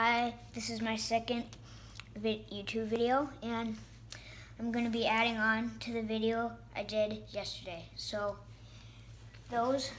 Hi, this is my second YouTube video, and I'm going to be adding on to the video I did yesterday. So those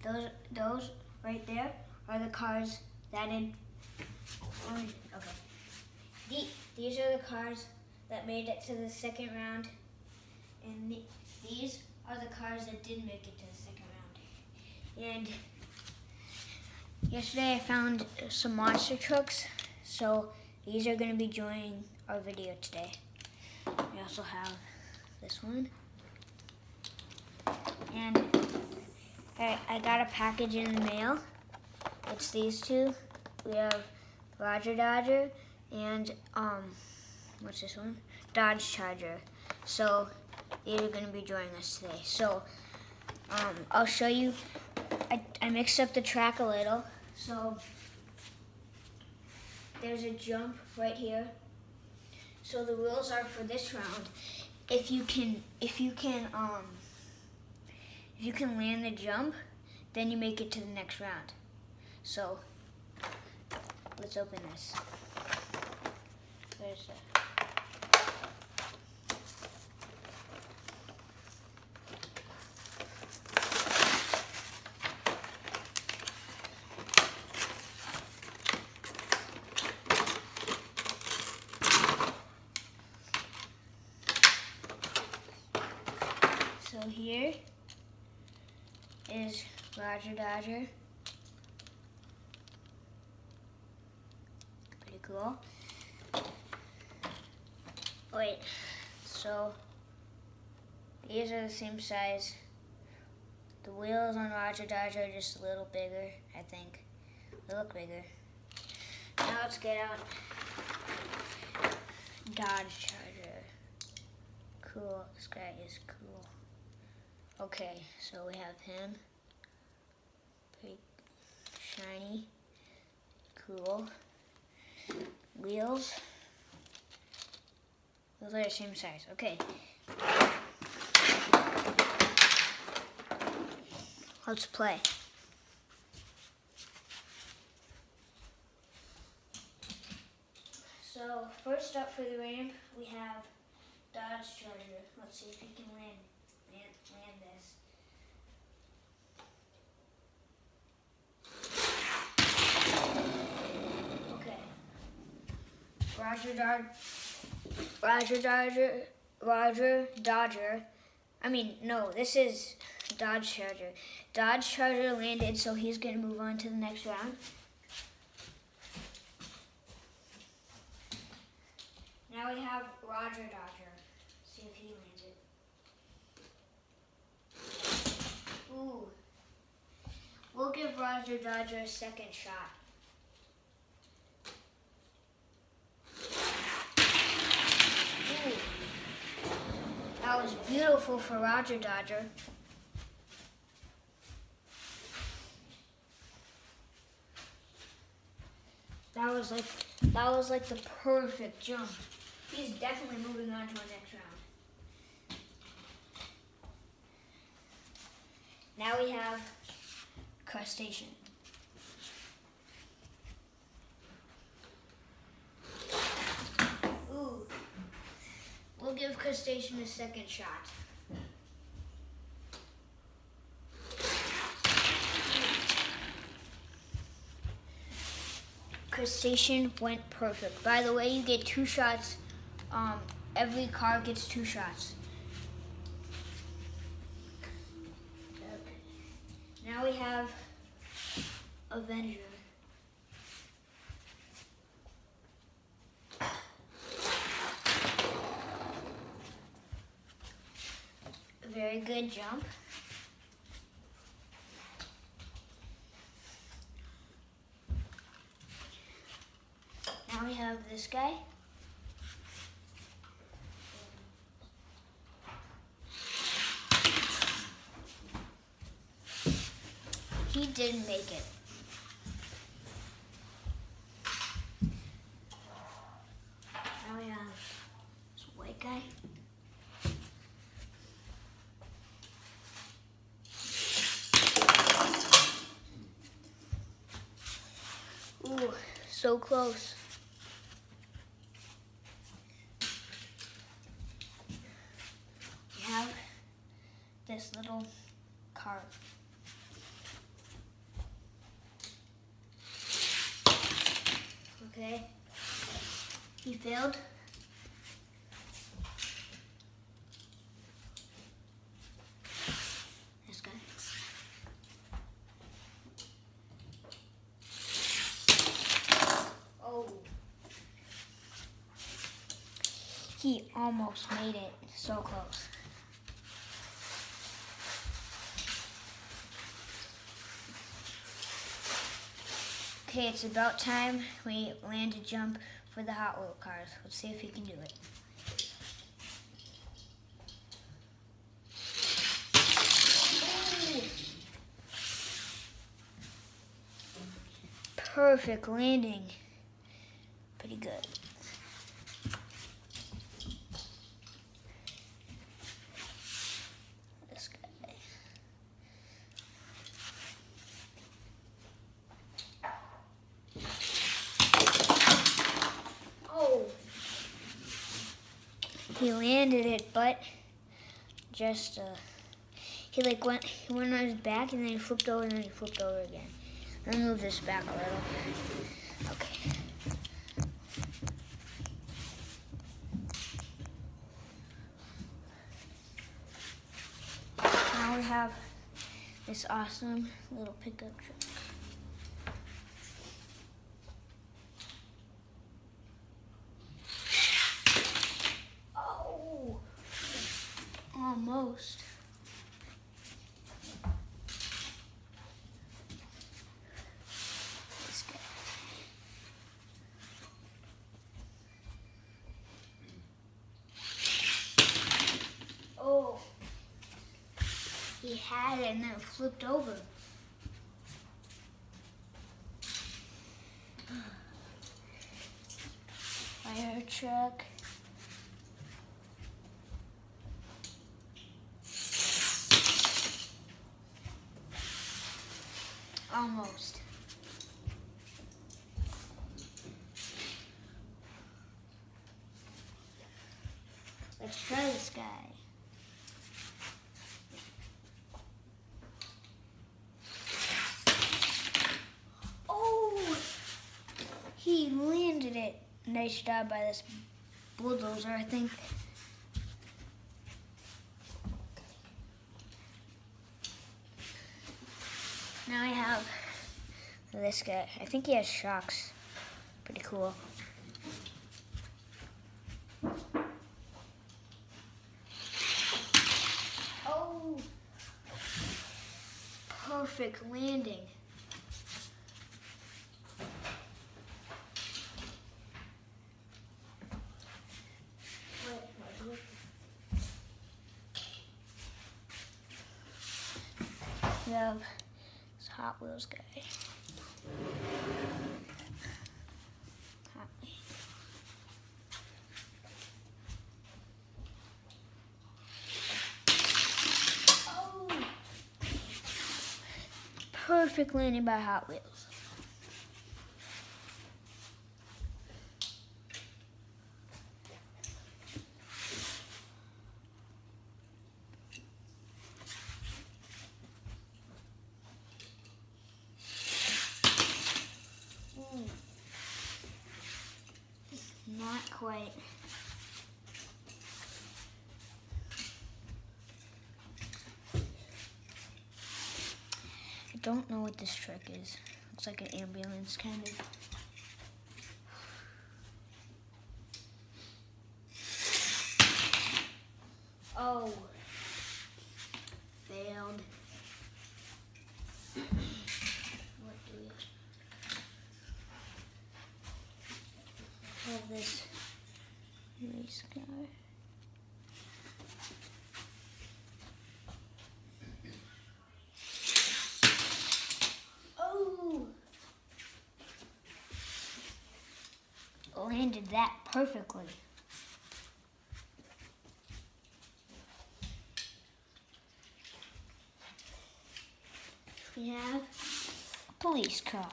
right there are the cars that these are the cars that made it to the second round, and these are the cars that didn't make it to the second round. And yesterday I found some monster trucks, so these are going to be joining our video today. We also have this one. And I got a package in the mail. It's these two. We have Roger Dodger and what's this one? Dodge Charger. So these are going to be joining us today. So I'll show you. I mixed up the track a little. So there's a jump right here. So the rules are for this round. If you can land the jump, then you make it to the next round. So let's open this. There's So here is Roger Dodger. Pretty cool. Wait, so these are the same size. The wheels on Roger Dodger are just a little bigger, I think. They look bigger. Now let's get out Dodge Charger. Cool, this guy is cool. Okay, so we have him. Pretty shiny. Cool. Wheels. Those are the same size. Okay. Let's play. So first up for the ramp, we have Dodge Charger. Let's see if he can land this. Okay. Roger Dodger. I mean, no, this is Dodge Charger. Dodge Charger landed, so he's going to move on to the next round. Now we have Roger Dodger. See if he lands it. Ooh. We'll give Roger Dodger a second shot. Ooh. That was beautiful for Roger Dodger. That was like the perfect jump. He's definitely moving on to our next round. Now we have Crustacean. Ooh. We'll give Crustacean a second shot. Crustacean went perfect. By the way, you get 2 shots. Every car gets 2 shots. Now we have Avenger. A very good jump. Now we have this guy. He didn't make it. Now we have this white guy. So close. We have this little car. Okay. He failed. This guy. Oh. He almost made it. So close. Okay, it's about time we land a jump for the Hot Wheel cars. Let's see if he can do it. Ooh. Perfect landing. Pretty good. This guy. Oh. He landed it, but just he went on his back and then he flipped over and then he flipped over again. Let me move this back a little. Okay. Now we have this awesome little pickup truck. Oh, almost. This guy. Oh. He had it and then it flipped over. Fire truck. Almost. Let's try this guy. He landed it. Nice job by this bulldozer, I think. Now I have this guy. I think he has shocks. Pretty cool. Oh! Perfect landing. We have this Hot Wheels guy. Oh! Perfect landing by Hot Wheels. Not quite. I don't know what this truck is. Looks like an ambulance, kind of. Oh. Failed. What do we have? This race car. Oh! Landed that perfectly. We have a police car.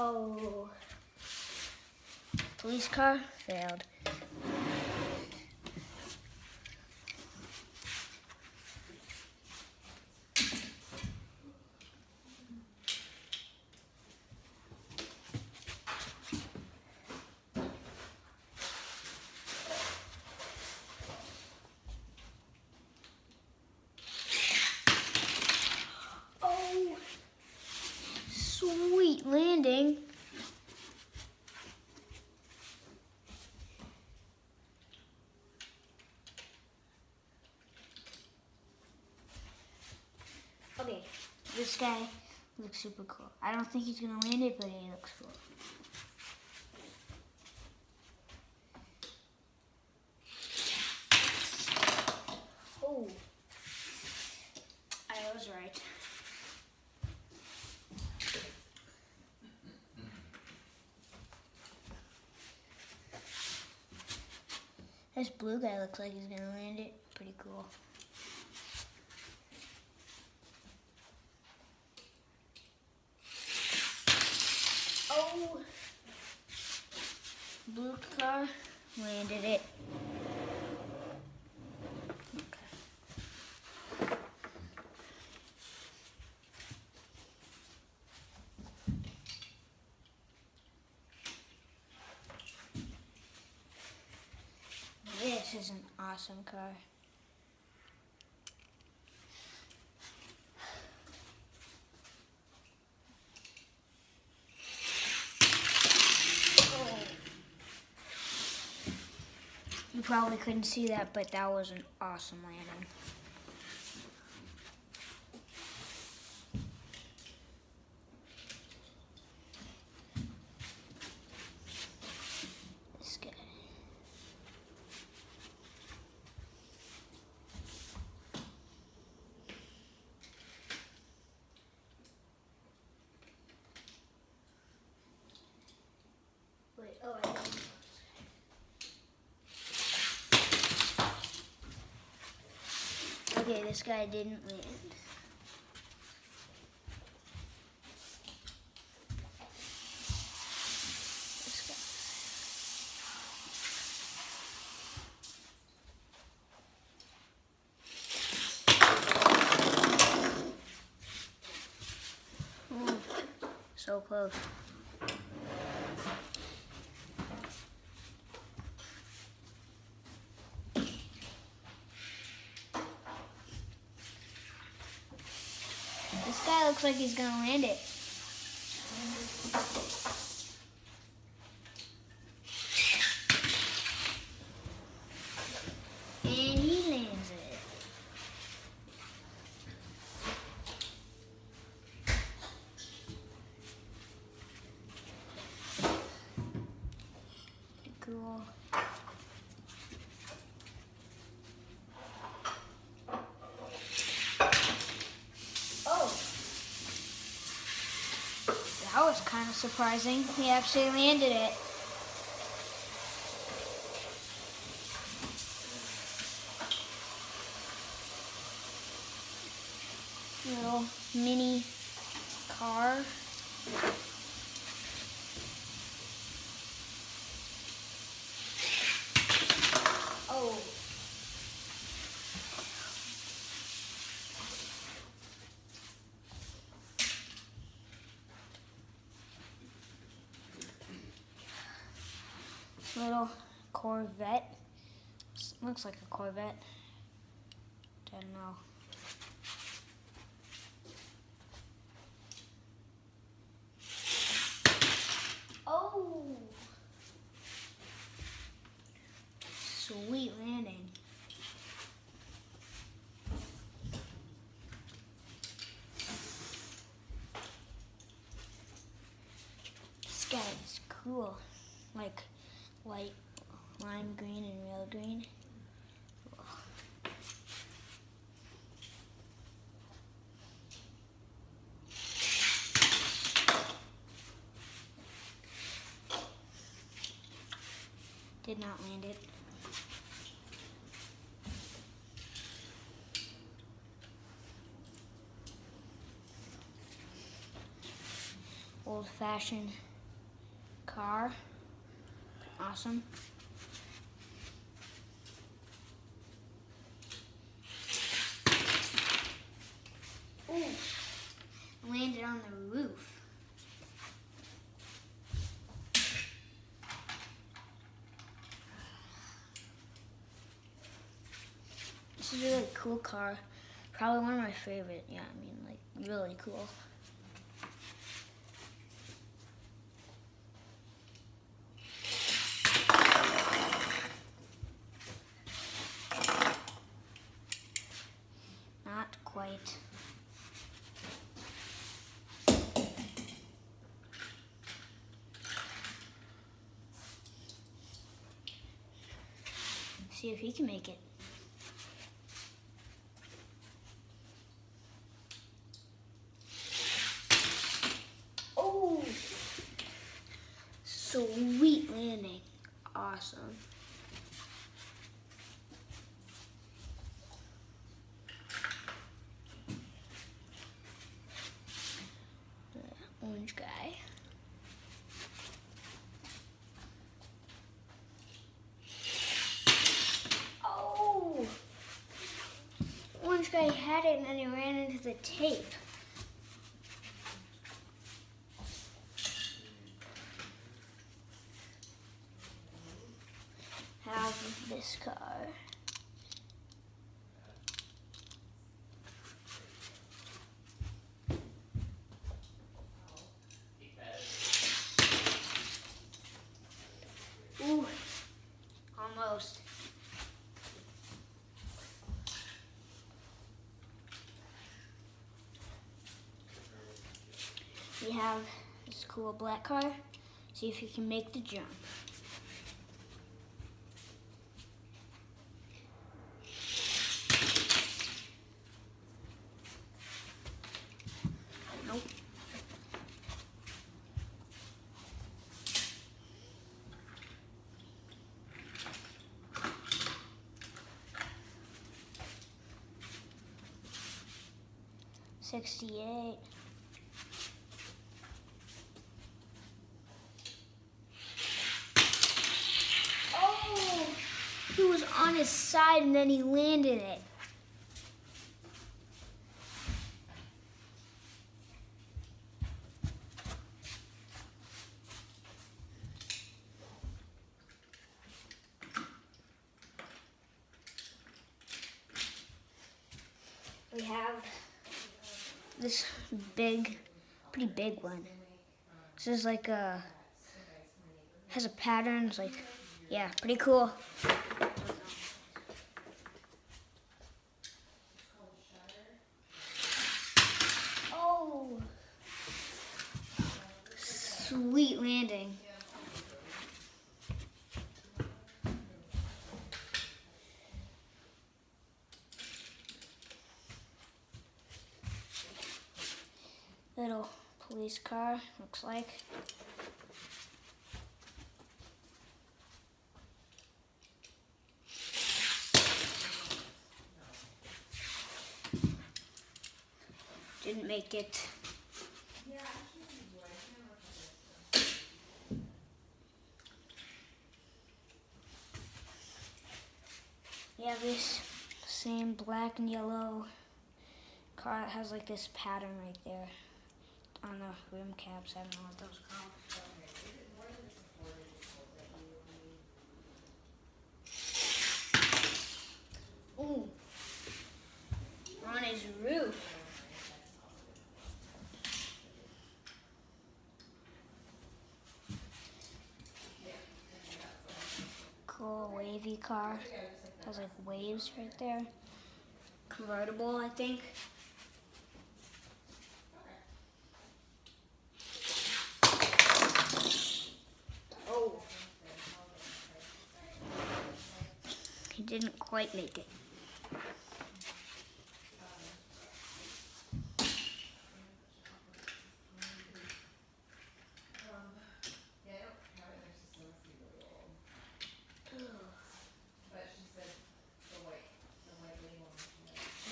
Oh. Police car failed. Oh, sweet landing. Okay, this guy looks super cool. I don't think he's gonna land it, but he looks cool. Oh, I was right. This blue guy looks like he's gonna land it. Pretty cool. Oh, blue car landed it. This is an awesome car. Oh. You probably couldn't see that, but that was an awesome landing. This guy. Wait, oh, I didn't. Okay, this guy didn't land. This guy. Ooh, so close. This guy looks like he's gonna land it. And he lands it. Pretty cool. Oh. That was kind of surprising. He actually landed it. Little mini car. Oh. Little Corvette. Looks like a Corvette. Don't know. Oh! Sweet landing. This guy is cool. Like light lime green and real green. Did not land it. Old-fashioned car. Awesome. Ooh, landed on the roof. This is a really cool car. Probably one of my favorite. Yeah, I mean, like, really cool. Not quite. See if he can make it. Oh! Sweet landing. Awesome. The orange guy. Oh! Orange guy had it and then he ran into the tape. Have this car. Ooh, almost. We have this cool black car. See if you can make the jump. Nope. $68. Oh, he was on his side and then he landed it. We have this pretty big one. This is like has a pattern. It's like, yeah, pretty cool. Oh, sweet landing. Little police car, looks like. Didn't make it. We have this same black and yellow car that has like this pattern right there on the rim caps. I don't know what those are called. Ooh, on his roof. Cool wavy car. Has like waves right there. Convertible, I think. Oh. He didn't quite make it.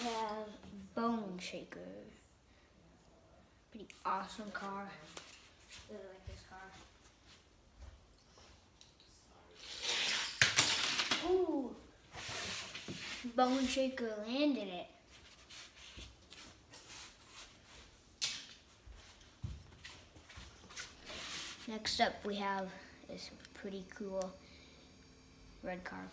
We have Bone Shaker. Pretty awesome car. Really like this car. Ooh. Bone Shaker landed it. Next up, we have this pretty cool red car.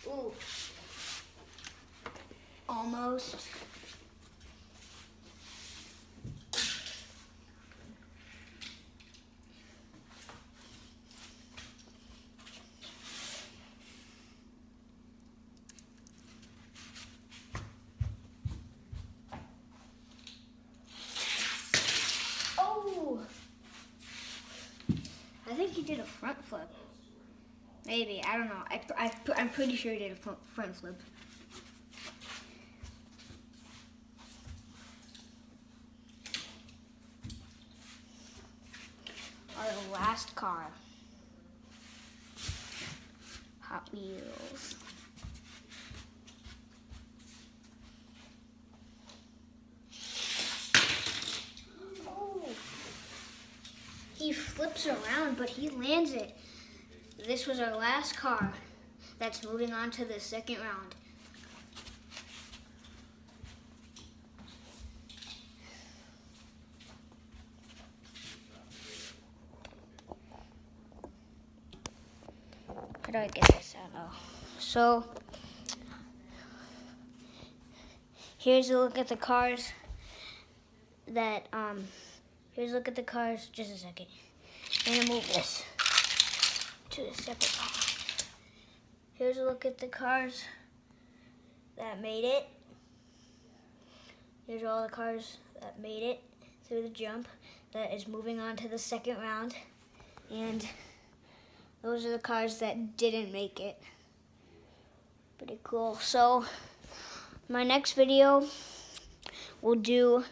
Ooh. Almost. I think he did a front flip. Maybe, I don't know. I'm pretty sure he did a front flip. Our last car. Hot Wheels. He flips around, but he lands it. This was our last car that's moving on to the second round. How do I get this out? Oh. So, here's a look at the cars that, here's a look at the cars, just a second. I'm gonna move this to a separate car. Here's a look at the cars that made it. Here's all the cars that made it through the jump that is moving on to the second round. And those are the cars that didn't make it. Pretty cool. So, my next video, we'll do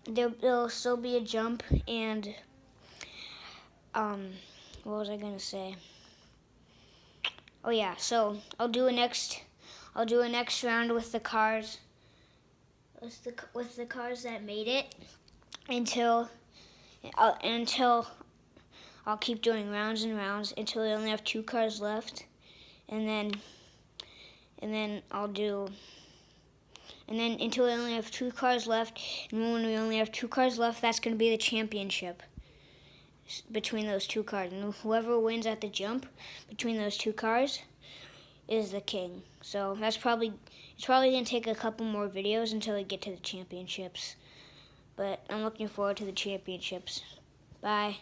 there'll still be a jump and what was I gonna say? Oh yeah, so I'll do a next round with the cars with the cars that made it until I'll keep doing rounds and rounds until we only have 2 cars left, and then until we only have 2 cars left, and when we only have 2 cars left, that's going to be the championship between those 2 cars. And whoever wins at the jump between those 2 cars is the king. So it's probably going to take a couple more videos until we get to the championships. But I'm looking forward to the championships. Bye.